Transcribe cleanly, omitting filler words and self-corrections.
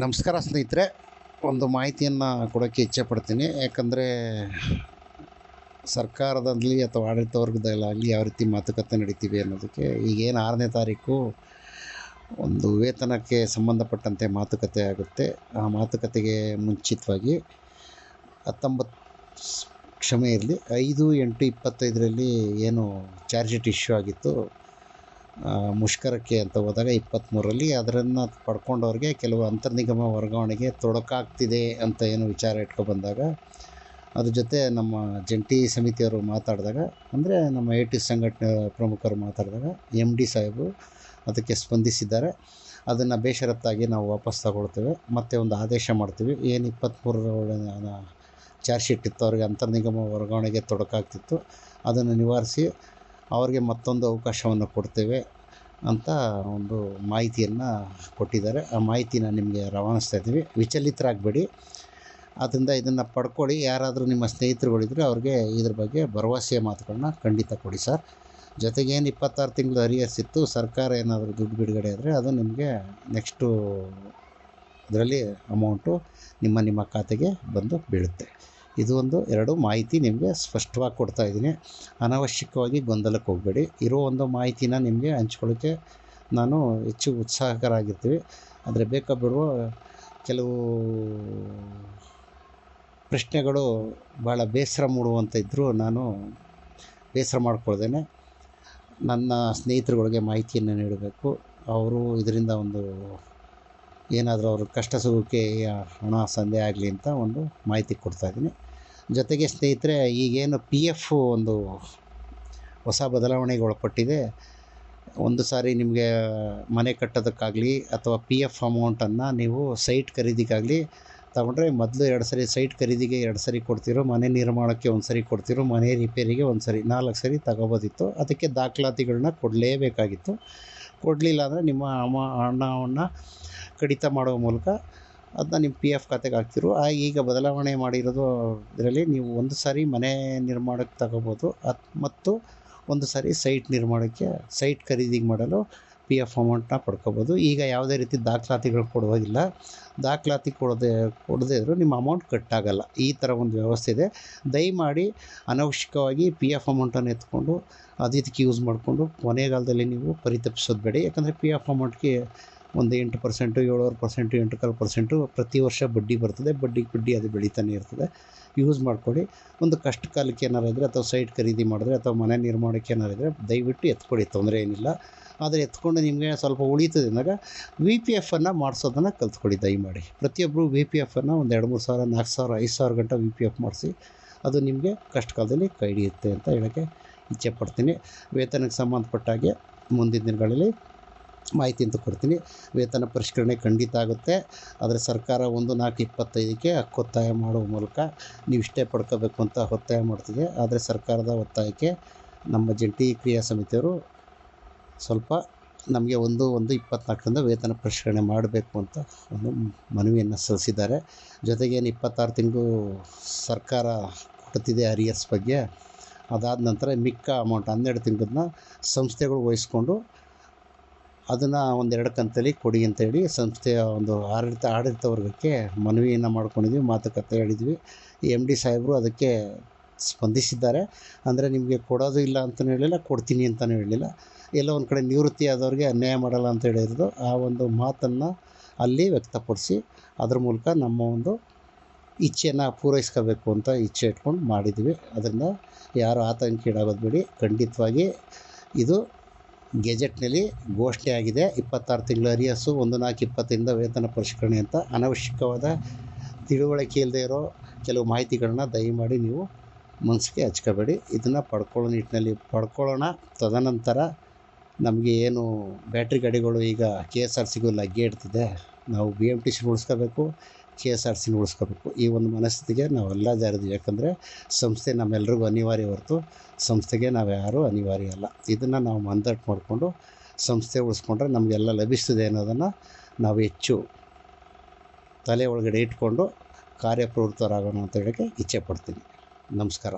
ನಮಸ್ಕಾರ ಸ್ನೇಹಿತರೆ. ಒಂದು ಮಾಹಿತಿಯನ್ನು ಕೊಡೋಕ್ಕೆ ಇಚ್ಛೆಪಡ್ತೀನಿ. ಯಾಕಂದರೆ ಸರ್ಕಾರದಲ್ಲಿ ಅಥವಾ ಆಡಳಿತ ವರ್ಗದಲ್ಲಾಗಲಿ ಯಾವ ರೀತಿ ಮಾತುಕತೆ ನಡೀತಿವೆ ಅನ್ನೋದಕ್ಕೆ ಈಗೇನು 6ನೇ ತಾರೀಕು ಒಂದು ವೇತನಕ್ಕೆ ಸಂಬಂಧಪಟ್ಟಂತೆ ಮಾತುಕತೆ ಆಗುತ್ತೆ. ಆ ಮಾತುಕತೆಗೆ ಮುಂಚಿತವಾಗಿ 19 ಕ್ಷಮೆ ಇರಲಿ 5/8/25ರಲ್ಲಿ ಏನು ಚಾರ್ಜ್ ಶೀಟ್ ಇಶ್ಯೂ ಆಗಿತ್ತು ಮುಷ್ಕರಕ್ಕೆ ಅಂತ ಹೋದಾಗ 23ರಲ್ಲಿ ಅದನ್ನು ಪಡ್ಕೊಂಡವ್ರಿಗೆ ಕೆಲವು ಅಂತರ್ನಿಗಮ ವರ್ಗಾವಣೆಗೆ ತೊಡಕಾಗ್ತಿದೆ ಅಂತ ಏನು ವಿಚಾರ ಇಟ್ಕೊಬಂದಾಗ ಅದ್ರ ಜೊತೆ ನಮ್ಮ ಜಂಟಿ ಸಮಿತಿಯವರು ಮಾತಾಡಿದಾಗ, ಅಂದರೆ ನಮ್ಮ AT ಸಂಘಟನೆ ಪ್ರಮುಖರು ಮಾತಾಡಿದಾಗ MD ಸಾಹೇಬರು ಅದಕ್ಕೆ ಸ್ಪಂದಿಸಿದ್ದಾರೆ. ಅದನ್ನು ಬೇಷರತ್ತಾಗಿ ನಾವು ವಾಪಸ್ ತಗೊಳ್ತೇವೆ, ಮತ್ತು ಒಂದು ಆದೇಶ ಮಾಡ್ತೀವಿ. ಏನು 23ರ ಚಾರ್ಜ್ ಶೀಟ್ ಇತ್ತು, ಅವ್ರಿಗೆ ಅಂತರ್ನಿಗಮ ವರ್ಗಾವಣೆಗೆ ತೊಡಕಾಗ್ತಿತ್ತು, ಅದನ್ನು ನಿವಾರಿಸಿ ಅವ್ರಿಗೆ ಮತ್ತೊಂದು ಅವಕಾಶವನ್ನು ಕೊಡ್ತೇವೆ ಅಂತ ಒಂದು ಮಾಹಿತಿಯನ್ನು ಕೊಟ್ಟಿದ್ದಾರೆ. ಆ ಮಾಹಿತಿನ ನಿಮಗೆ ರವಾನಿಸ್ತಾ ಇದ್ದೀವಿ. ವಿಚಲಿತರಾಗಬೇಡಿ. ಆದ್ದರಿಂದ ಇದನ್ನು ಪಡ್ಕೊಳ್ಳಿ. ಯಾರಾದರೂ ನಿಮ್ಮ ಸ್ನೇಹಿತರುಗಳಿದ್ದರೆ ಅವ್ರಿಗೆ ಇದ್ರ ಬಗ್ಗೆ ಭರವಸೆಯ ಮಾತುಗಳನ್ನ ಖಂಡಿತ ಕೊಡಿ ಸರ್. ಜೊತೆಗೇನು 26 ತಿಂಗಳು ಅರಿಯರ್ಸ್ ಇತ್ತು, ಸರ್ಕಾರ ಏನಾದರೂ ದುಡ್ಡು ಬಿಡುಗಡೆ ಆದರೆ ಅದು ನಿಮಗೆ ನೆಕ್ಸ್ಟು ಇದರಲ್ಲಿ ಅಮೌಂಟು ನಿಮ್ಮ ಖಾತೆಗೆ ಬಂದು ಬೀಳುತ್ತೆ. ಇದು ಒಂದು 2 ಮಾಹಿತಿ ನಿಮಗೆ ಸ್ಪಷ್ಟವಾಗಿ ಕೊಡ್ತಾ ಇದ್ದೀನಿ. ಅನಾವಶ್ಯಕವಾಗಿ ಗೊಂದಲಕ್ಕೆ ಹೋಗಬೇಡಿ. ಇರೋ ಒಂದು ಮಾಹಿತಿನ ನಿಮಗೆ ಹಂಚ್ಕೊಳ್ಳೋಕ್ಕೆ ನಾನು ಹೆಚ್ಚು ಉತ್ಸಾಹಕರಾಗಿರ್ತೀವಿ. ಆದರೆ ಬೇಕಾ ಬಿಡುವ ಕೆಲವು ಪ್ರಶ್ನೆಗಳು ಭಾಳ ಬೇಸರ ಮೂಡುವಂಥ ಇದ್ದರೂ ನಾನು ಬೇಸರ ಮಾಡ್ಕೊಳ್ದೇನೆ ನನ್ನ ಸ್ನೇಹಿತರುಗಳಿಗೆ ಮಾಹಿತಿಯನ್ನು ನೀಡಬೇಕು. ಅವರು ಇದರಿಂದ ಒಂದು ಏನಾದರೂ ಅವ್ರ ಕಷ್ಟ ಸುಖಕ್ಕೆ ಹಣ ಸಂದೇ ಆಗಲಿ ಅಂತ ಒಂದು ಮಾಹಿತಿ ಕೊಡ್ತಾಯಿದ್ದೀನಿ. ಜೊತೆಗೆ ಸ್ನೇಹಿತರೆ, ಈಗೇನು PF ಒಂದು ಹೊಸ ಬದಲಾವಣೆಗೆ ಒಳಪಟ್ಟಿದೆ. ಒಂದು ಸಾರಿ ನಿಮಗೆ ಮನೆ ಕಟ್ಟೋದಕ್ಕಾಗಲಿ ಅಥವಾ PF ಅಮೌಂಟನ್ನು ನೀವು ಸೈಟ್ ಖರೀದಿಗಾಗಲಿ ತಗೊಂಡ್ರೆ ಮೊದಲು 2 ಸರಿ ಸೈಟ್ ಖರೀದಿಗೆ 2 ಸರಿ ಕೊಡ್ತಿರೋ, ಮನೆ ನಿರ್ಮಾಣಕ್ಕೆ 1 ಸರಿ ಕೊಡ್ತಿರೋ, ಮನೆ ರಿಪೇರಿಗೆ 1 ಸರಿ 4 ಸರಿ ತಗೋಬೋದಿತ್ತು. ಅದಕ್ಕೆ ದಾಖಲಾತಿಗಳನ್ನ ಕೊಡಲೇಬೇಕಾಗಿತ್ತು. ಕೊಡಲಿಲ್ಲ ಅಂದರೆ ನಿಮ್ಮ ಹಣವನ್ನು ಕಡಿತ ಮಾಡುವ ಮೂಲಕ ಅದನ್ನ ನಿಮ್ಮ PF ಖಾತೆಗೆ ಹಾಕ್ತಿರೋ. ಈಗ ಬದಲಾವಣೆ ಮಾಡಿರೋದು ಇದರಲ್ಲಿ ನೀವು 1 ಸಾರಿ ಮನೆ ನಿರ್ಮಾಣಕ್ಕೆ ತಗೋಬೋದು, ಮತ್ತು 1 ಸಾರಿ ಸೈಟ್ ನಿರ್ಮಾಣಕ್ಕೆ, ಸೈಟ್ ಖರೀದಿಗೆ ಮಾಡಲು PF ಅಮೌಂಟನ್ನ ಪಡ್ಕೋಬೋದು. ಈಗ ಯಾವುದೇ ರೀತಿ ದಾಖಲಾತಿಗಳು ಕೊಡುವಾಗಿಲ್ಲ. ದಾಖಲಾತಿ ಕೊಡದೇ ಇದ್ದರೂ ನಿಮ್ಮ ಅಮೌಂಟ್ ಕಟ್ಟಾಗಲ್ಲ. ಈ ಥರ ಒಂದು ವ್ಯವಸ್ಥೆ ಇದೆ. ದಯಮಾಡಿ ಅನವಶ್ಯಕವಾಗಿ PF ಅಮೌಂಟನ್ನು ಎತ್ಕೊಂಡು ಇದಕ್ಕೆ ಯೂಸ್ ಮಾಡಿಕೊಂಡು ಕೊನೆಗಾಲದಲ್ಲಿ ನೀವು ಪರಿತಪಿಸೋದು ಬೇಡಿ. ಯಾಕಂದರೆ PF ಅಮೌಂಟ್ಗೆ ಒಂದು 8%, 7% 8.25% ಪ್ರತಿ ವರ್ಷ ಬಡ್ಡಿ ಬರ್ತದೆ. ಬಡ್ಡಿ ಅದು ಬೆಳೀತಾನೆ ಇರ್ತದೆ. ಯೂಸ್ ಮಾಡ್ಕೊಳ್ಳಿ. ಒಂದು ಕಷ್ಟ ಕಾಲಕ್ಕೆ ಏನಾರು ಇದ್ದರೆ ಅಥವಾ ಸೈಟ್ ಖರೀದಿ ಮಾಡಿದ್ರೆ ಅಥವಾ ಮನೆ ನಿರ್ಮಾಣಕ್ಕೆ ಏನಾರು ಇದ್ದರೆ ದಯವಿಟ್ಟು ಎತ್ಕೊಳ್ಳಿ, ತೊಂದರೆ ಏನಿಲ್ಲ. ಆದರೆ ಎತ್ಕೊಂಡು ನಿಮಗೆ ಸ್ವಲ್ಪ ಉಳಿತದೆ ಅಂದಾಗ VPFನ್ನು ಮಾಡಿಸೋದನ್ನು ಕಲ್ತ್ಕೊಳ್ಳಿ ದಯಮಾಡಿ. ಪ್ರತಿಯೊಬ್ಬರು VPFನ್ನು ಒಂದು 2-3 ಸಾವಿರ 4 ಸಾವಿರ 5 ಸಾವಿರ ಗಂಟ VPF ಮಾಡಿಸಿ. ಅದು ನಿಮಗೆ ಕಷ್ಟ ಕಾಲದಲ್ಲಿ ಕೈ ಹಿಡಿಯುತ್ತೆ ಅಂತ ಹೇಳೋಕ್ಕೆ ಇಚ್ಛೆಪಡ್ತೀನಿ. ವೇತನಕ್ಕೆ ಸಂಬಂಧಪಟ್ಟ ಹಾಗೆ ಮುಂದಿನ ದಿನಗಳಲ್ಲಿ ಮಾಹಿತಿ ಅಂತ ಕೊಡ್ತೀನಿ. ವೇತನ ಪರಿಷ್ಕರಣೆ ಖಂಡಿತ ಆಗುತ್ತೆ. ಆದರೆ ಸರ್ಕಾರ 1/4/25ಕ್ಕೆ ಹಕ್ಕೊತ್ತಾಯ ಮಾಡುವ ಮೂಲಕ ನೀವು ಇಷ್ಟೇ ಪಡ್ಕೋಬೇಕು ಅಂತ ಒತ್ತಾಯ ಮಾಡ್ತಿದೆ. ಆದರೆ ಸರ್ಕಾರದ ಒತ್ತಾಯಕ್ಕೆ ನಮ್ಮ ಜಂಟಿ ಕ್ರಿಯಾ ಸಮಿತಿಯವರು ಸ್ವಲ್ಪ ನಮಗೆ 1/1/24ರಿಂದ ವೇತನ ಪರಿಷ್ಕರಣೆ ಮಾಡಬೇಕು ಅಂತ ಒಂದು ಮನವಿಯನ್ನು ಸಲ್ಲಿಸಿದ್ದಾರೆ. ಜೊತೆಗೇನು 26 ತಿಂಗಳು ಸರ್ಕಾರ ಕೊಡ್ತಿದೆ ಅರಿಯರ್ಸ್ ಬಗ್ಗೆ, ಅದಾದ ನಂತರ ಮಿಕ್ಕ ಅಮೌಂಟ್ 12 ತಿಂಗಳನ್ನ ಸಂಸ್ಥೆಗಳು ವಹಿಸ್ಕೊಂಡು ಅದನ್ನು 1-2 ಕಂತಲ್ಲಿ ಕೊಡಿ ಅಂತೇಳಿ ಸಂಸ್ಥೆಯ ಒಂದು ಆಡಳಿತ ವರ್ಗಕ್ಕೆ ಮನವಿಯನ್ನು ಮಾಡ್ಕೊಂಡಿದ್ವಿ, ಮಾತುಕತೆ ಹೇಳಿದ್ವಿ. MD ಸಾಹೇಬರು ಅದಕ್ಕೆ ಸ್ಪಂದಿಸಿದ್ದಾರೆ. ಅಂದರೆ ನಿಮಗೆ ಕೊಡೋದು ಇಲ್ಲ ಅಂತಲೂ ಹೇಳಿಲ್ಲ, ಕೊಡ್ತೀನಿ ಅಂತಲೂ ಹೇಳಿಲ್ಲ. ಎಲ್ಲೋ ಒಂದು ಕಡೆ ನಿವೃತ್ತಿ ಆದವ್ರಿಗೆ ಅನ್ಯಾಯ ಮಾಡಲ್ಲ ಅಂತ ಹೇಳಿರೋದು. ಆ ಒಂದು ಮಾತನ್ನು ಅಲ್ಲಿ ವ್ಯಕ್ತಪಡಿಸಿ ಅದ್ರ ಮೂಲಕ ನಮ್ಮ ಒಂದು ಇಚ್ಛೆಯನ್ನು ಪೂರೈಸ್ಕೋಬೇಕು ಅಂತ ಇಚ್ಛೆ ಇಟ್ಕೊಂಡು ಮಾಡಿದ್ವಿ. ಅದರಿಂದ ಯಾರು ಆತಂಕೀಡಾಗೋದು ಬೇಡಿ. ಖಂಡಿತವಾಗಿ ಇದು ಗೆಜೆಟ್ನಲ್ಲಿ ಘೋಷಣೆ ಆಗಿದೆ. 26 ತಿಂಗಳ ಅರಿಯರ್ಸು 1/4/20ರಿಂದ ವೇತನ ಪರಿಷ್ಕರಣೆ ಅಂತ. ಅನವಶ್ಯಕವಾದ ತಿಳುವಳಿಕೆ ಇಲ್ಲದೆ ಇರೋ ಕೆಲವು ಮಾಹಿತಿಗಳನ್ನ ದಯಮಾಡಿ ನೀವು ಮನಸ್ಸಿಗೆ ಹಚ್ಕೋಬೇಡಿ. ಇದನ್ನು ಪಡ್ಕೊಳ್ಳೋ ನಿಟ್ಟಿನಲ್ಲಿ ಪಡ್ಕೊಳ್ಳೋಣ. ತದನಂತರ ನಮಗೆ ಏನು ಬ್ಯಾಟ್ರಿ ಗಾಡಿಗಳು ಈಗ KSRTCಗೂ ಲಗ್ಗೆ ಇಡ್ತಿದೆ, ನಾವು BMTC ಉಳಿಸ್ಕೋಬೇಕು, KSRTCನ ಉಳಿಸ್ಕೋಬೇಕು. ಈ ಒಂದು ಮನಸ್ಥಿತಿಗೆ ನಾವೆಲ್ಲ ಜಾರಿದ್ವಿ. ಯಾಕಂದರೆ ಸಂಸ್ಥೆ ನಮ್ಮೆಲ್ರಿಗೂ ಅನಿವಾರ್ಯ ಹೊರತು ಸಂಸ್ಥೆಗೆ ನಾವು ಯಾರೂ ಅನಿವಾರ್ಯ ಅಲ್ಲ. ಇದನ್ನು ನಾವು ಮನದಟ್ಟು ಮಾಡಿಕೊಂಡು ಸಂಸ್ಥೆ ಉಳಿಸ್ಕೊಂಡ್ರೆ ನಮಗೆಲ್ಲ ಲಭಿಸ್ತದೆ ಅನ್ನೋದನ್ನು ನಾವು ಹೆಚ್ಚು ತಲೆ ಒಳಗಡೆ ಇಟ್ಕೊಂಡು ಕಾರ್ಯಪ್ರವೃತ್ತರಾಗೋಣ ಅಂತ ಹೇಳೋಕ್ಕೆ ಇಚ್ಛೆ ಪಡ್ತೀನಿ. ನಮಸ್ಕಾರ.